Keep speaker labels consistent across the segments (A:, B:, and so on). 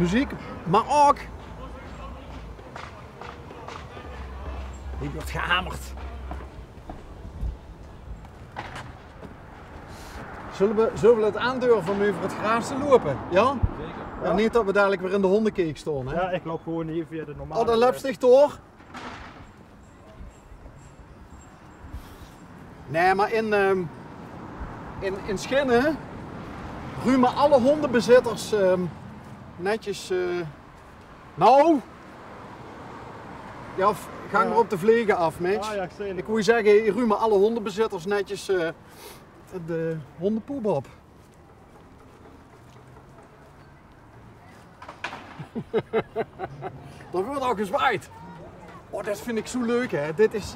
A: muziek, maar ook... Hier wordt gehamerd. Zullen we het aandurven om over het gras te lopen? Ja?
B: Zeker.
A: Ja, niet dat we dadelijk weer in de hondenkeek staan, hè?
C: Ja, ik loop gewoon hier via de normale...
A: Oh, dat loopt zich door. Nee, maar in Schinnen ruimen alle hondenbezitters netjes... Nou... Ja, gang er op de vliegen af, Mitch.
C: Ah, ja, ik zie het.
A: Ik wil je zeggen, ruimen alle hondenbezitters netjes de hondenpoep op. Er wordt al gezwaaid. Oh, dat vind ik zo leuk, hè. Dit is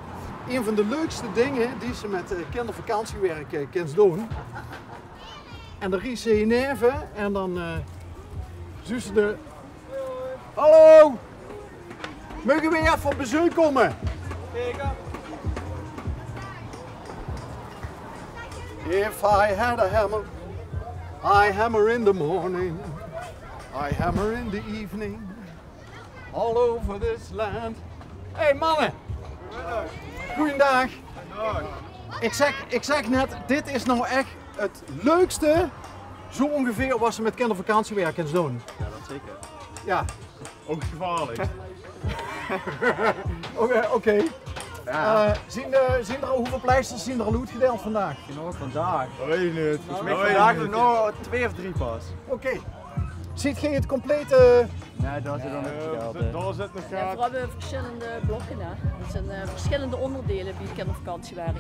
A: een van de leukste dingen die ze met kindervakantiewerk kunnen doen. En dan ries ze heen even en dan zien ze de... Hallo! Mogen we even op bezoek komen?
B: Zeker.
A: If I had a hammer, I hammer in the morning, I hammer in the evening, all over this land. Hey mannen! Goeiedag! Ik zeg net, dit is nou echt het leukste, zo ongeveer wat ze met kindervakantiewerk eens doen.
C: Ja, dat zeker.
A: Ja,
C: Ook gevaarlijk.
A: oké. Zien er al hoeveel pleisters zien er al uitgedeeld vandaag?
B: Genoeg vandaag.
C: Dat weet ik niet.
B: Volgens mij vandaag nog 2 of 3 pas.
A: Oké. Ziet geen het complete...
B: Nee, dat is er dan niet verteld.
C: Daar zit nog
D: Ja,
C: gaat.
D: vooral bij verschillende blokken. Hè. Dat zijn verschillende onderdelen bij kindervakantiewerk.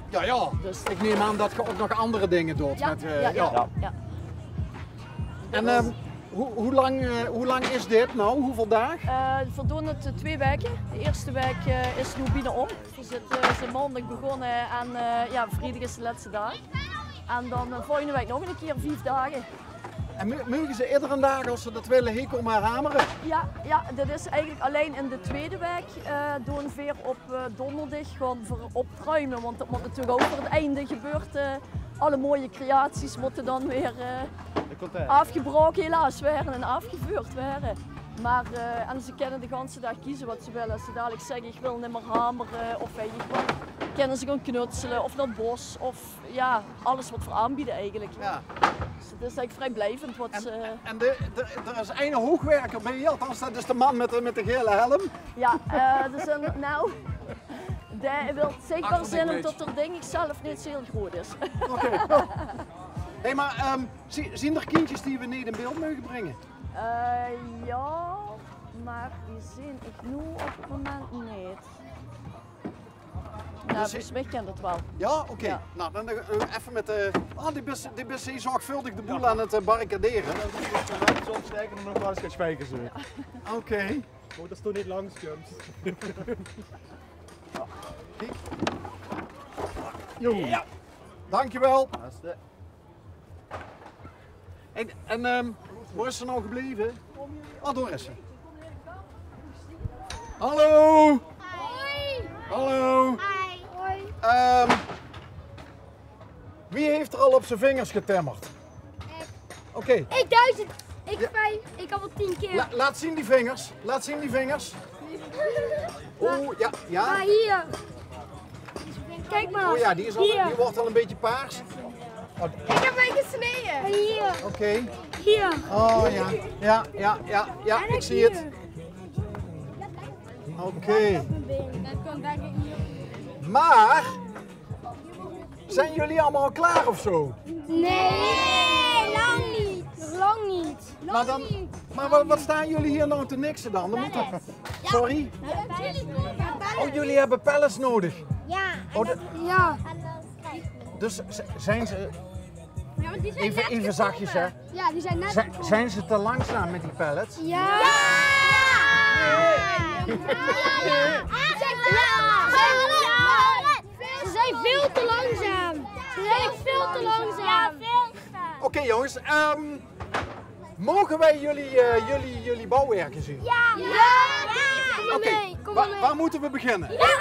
A: Ja.
D: Dus
A: Ik neem aan dat je ook nog andere dingen doet.
D: ja,
A: Met,
D: ja.
A: En hoe lang is dit nou? Hoeveel dagen?
D: We doen het 2 weken. De eerste week is nu bijna om. We zijn maandag begonnen en vrijdag is de laatste dag. En dan volgende week nog een keer 5 dagen.
A: En mogen ze iedere dag als ze dat willen hier komen hameren?
D: Ja, dit is eigenlijk alleen in de tweede week doen we weer op donderdag gewoon voor opruimen. Want dat moet natuurlijk ook voor het einde gebeurt. Alle mooie creaties moeten dan weer afgebroken helaas werden en afgevuurd werden. Maar en ze kunnen de hele dag kiezen wat ze willen. Als ze dadelijk zeggen ik wil niet meer hameren of weet je wat, kunnen ze gaan knutselen of naar het bos of ja, alles wat voor aanbieden eigenlijk.
A: Ja.
D: Dus het is eigenlijk vrijblijvend wat ze...
A: En er is één hoogwerker bij je, althans dat is de man met de gele helm.
D: Ja, dus nou, die wil zeker zin omdat er denk ik zelf niet zo heel groot is.
A: Oké. Hey, maar zien er kindjes die we niet in beeld mogen brengen?
D: Ja, maar die zie ik nu op het moment niet. Nou, volgens mij kent het wel.
A: Ja, oké.
D: Ja.
A: Nou, dan even met de... die is hier zorgvuldig de boel aan het barricaderen.
C: Soms steken er nog wel eens geen spijkers in.
A: Oké.
C: Oh, dat is toch niet langs, Jums.
A: Kijk. Ja. Dankjewel. En waar is ze nou gebleven? Oh, daar is ze. Hallo.
E: Hoi.
A: Hallo.
E: Hi. Hoi.
A: Wie heeft er al op zijn vingers getemmerd? Oké.
E: Ik 1000. Ik 5. Ik al wel 10 keer.
A: Laat zien die vingers. Laat zien die vingers. Oh, ja.
E: Maar hier. Kijk maar.
A: Oh ja, die wordt al een beetje paars.
E: Ik heb mij gesneden. Hier.
A: Oké.
E: Hier.
A: Oh ja. Ja, ik zie het. Oké.
E: Dat kan denk ik niet.
A: Maar, zijn jullie allemaal klaar of zo?
E: Nee, lang niet. Lang niet.
A: Maar wat staan jullie hier nou te niksen dan? Sorry? Oh, jullie hebben pallets nodig.
E: Ja.
A: Ja. Dus zijn ze...
E: Ja, want die zijn
A: Even zachtjes hè.
E: Ja, die zijn net.
A: Zijn ze te langzaam met die pallets?
E: Ja. Ze zijn veel te langzaam. Ze zijn echt veel te langzaam.
A: Oké, jongens, mogen wij jullie bouwwerken zien?
E: Ja.
A: Oké, waar moeten we beginnen?
E: Bij onze.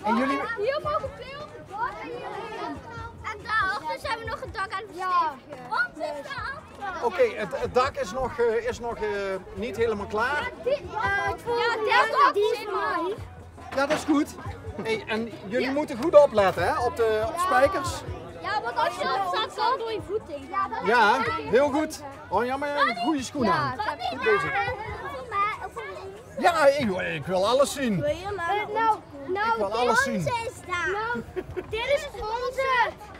A: En jullie...
E: Hier mogen 200 en daarachter zijn we nog dak aan het verstevigen. Ons is daarachter.
A: Oké, het dak is nog niet helemaal klaar.
E: Het volgende die is van mij.
A: Ja, dat is goed. Hey, en jullie moeten goed opletten hè, op de spijkers.
E: Ja, want als je erop staat, zal door je voeten.
A: Ja, heel goed. Oh ja, maar goede schoenen aan. Goed bezig. Ja, ik wil alles zien.
E: Nou,
A: wil alles zien.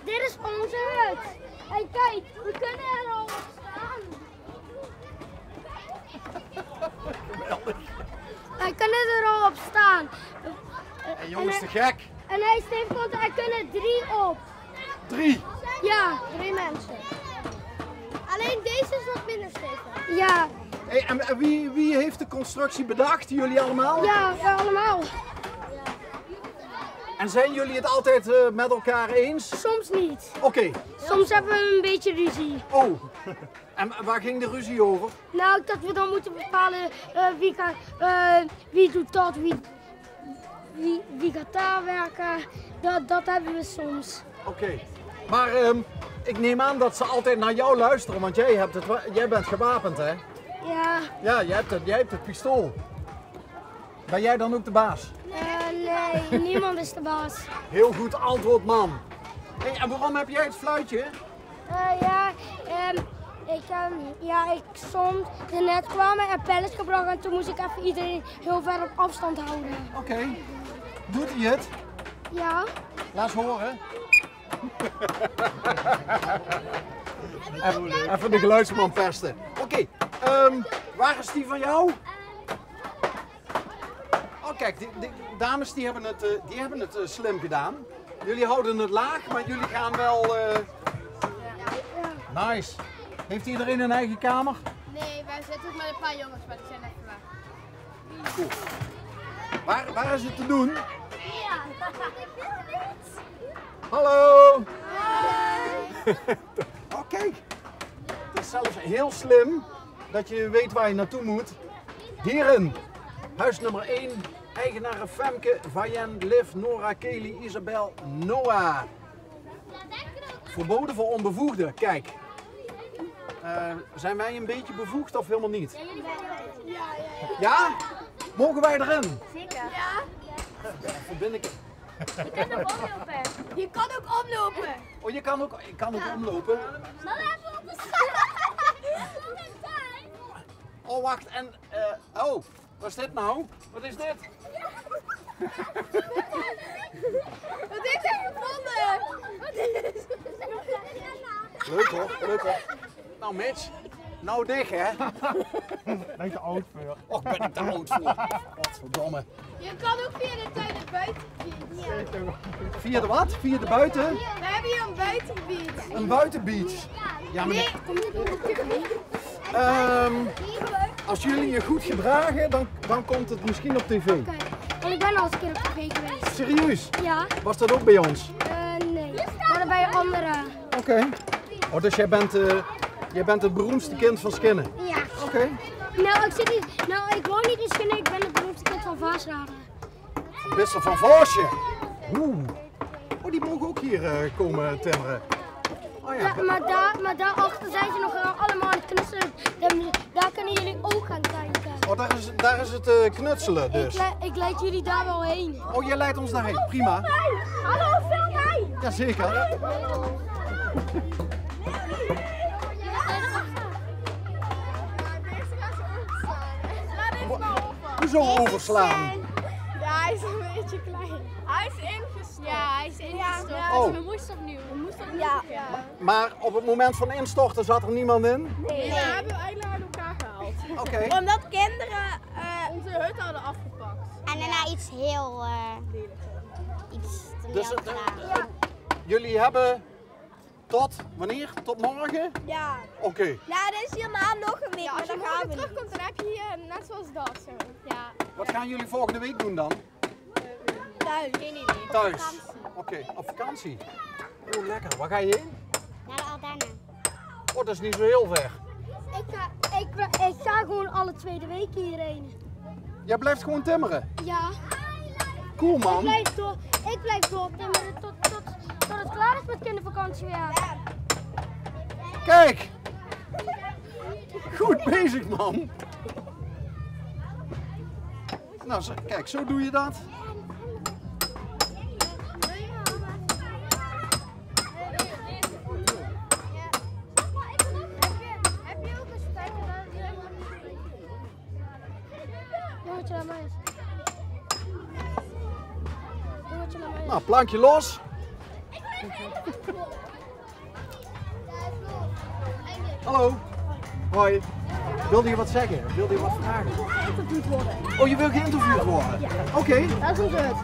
E: Dit is onze hut. En kijk, we kunnen erop staan. Wij kunnen erop staan.
A: Hey, jongens, te gek.
E: En hij is stevig, want er kunnen 3 op.
A: 3.
E: Ja, 3 mensen. Alleen deze is wat minder stevig. Ja,
A: Hey, en wie heeft de constructie bedacht? Jullie allemaal?
E: ja, allemaal.
A: En zijn jullie het altijd met elkaar eens?
E: Soms niet.
A: Oké.
E: Soms hebben we een beetje ruzie.
A: Oh. En waar ging de ruzie over?
E: Nou, dat we dan moeten bepalen wie doet dat, wie gaat daar werken. Dat hebben we soms.
A: Oké. Maar ik neem aan dat ze altijd naar jou luisteren, want jij bent gewapend, hè?
E: Ja,
A: Ja, jij hebt het pistool. Ben jij dan ook de baas?
E: nee, niemand is de baas.
A: Heel goed antwoord, man. Hey, en waarom heb jij het fluitje?
E: Ik soms net kwamen er pellets gebracht en toen moest ik even iedereen heel ver op afstand houden.
A: Oké. Doet hij het?
E: Ja.
A: Laat eens horen. Even de geluidsman pesten. Oké, waar is die van jou? Oh kijk, die dames die hebben het slim gedaan. Jullie houden het laag, maar jullie gaan wel... Nice. Heeft iedereen een eigen kamer?
F: Nee, wij zitten met een paar jongens, maar die zijn even weg.
A: Cool. Waar is het te doen? Hallo! Oh kijk, het is zelfs heel slim dat je weet waar je naartoe moet. Hierin, huis nummer 1, eigenaren Femke, Vayen, Liv, Nora, Kelly, Isabel, Noah. Verboden voor onbevoegden, kijk. Zijn wij een beetje bevoegd of helemaal niet? Ja? Mogen wij erin?
E: Zeker. Ja.
A: Verbind ik...
E: Je kan ook omlopen. Je kan ook omlopen.
A: Oh, je kan ook omlopen.
E: Dan hebben we op de
A: Oh, wacht. En, oh, wat is dit nou? Wat is dit?
E: Wat is er gevonden? Wat is
A: Leuk hoor, leuk hoor. Nou, Mitch. Nou dicht, hè?
C: Ben je te oud voor?
A: Och, ben ik te oud voor. Godverdomme.
F: Je kan ook via de tuin naar buiten fietsen.
A: Via de wat? Via de buiten?
F: We hebben hier een buitengebied.
A: Een buitenbeach. Ja, maar als jullie je goed gedragen, dan komt het misschien op tv.
E: Want ik ben al eens een keer op tv geweest.
A: Serieus?
E: Ja.
A: Was dat ook bij ons?
E: Nee. Maar bij anderen.
A: Oké. Oh, dus jij bent het beroemdste kind van Skinnen?
E: Ja.
A: Oké.
E: Ik woon niet in Skinnen, ik ben het beroemdste kind van Vaasraden.
A: Wissel van Vaasje. Oeh. Oh, die mogen ook hier komen timmeren. Oh ja.
E: Maar daarachter zijn ze nog allemaal aan het knutselen. Daar kunnen jullie ook gaan kijken.
A: Oh, daar is het knutselen dus.
E: Ik leid jullie daar wel heen.
A: Oh, je leidt ons daarheen. Prima.
E: Hallo, film mij!
A: Jazeker. Hoezo overslaan?
F: Ja, hij is een beetje klein. Hij is ingestort. Ja, hij is ingestort. Ja,
A: Oh.
F: dus we moesten opnieuw. Ja.
A: Maar op het moment van instorten zat er niemand in?
F: Nee. Ja, hebben we eigenlijk uit elkaar gehaald.
A: Oké.
F: Omdat kinderen onze hut hadden afgepakt.
E: En daarna iets heel... iets te
A: Dus
E: meer gedaan.
A: jullie hebben tot wanneer? Tot morgen?
F: Ja.
A: Oké.
F: Ja, er is hierna nog een week, maar dan gaan we terugkomt, dan heb je hier net zoals dat zo. Ja.
A: Wat gaan jullie volgende week doen dan?
F: Thuis. Geen idee.
A: Thuis. Oké, op vakantie. Oh, lekker. Waar ga je heen?
E: Naar de Ardennen.
A: Oh, dat is niet zo heel ver.
E: Ik ga gewoon alle tweede week hierheen.
A: Jij blijft gewoon timmeren.
E: Ja.
A: Cool,
E: Ik
A: man.
E: blijf door timmeren tot het klaar is met kindervakantie weer.
A: Kijk! Goed bezig, man! Nou, kijk, zo doe je dat.
F: Heb je ook een spijker dat die helemaal niet...
E: Jongetje, laat maar eens. Jongetje, laat maar eens.
A: Nou, plankje los. Hallo. Hoi. Wilde je wat zeggen? Wilde je wat vragen?
E: Interviewd worden.
A: Oh, je wil geïnterviewd worden?
E: Ja.
A: Oké.
E: Dat is ons het.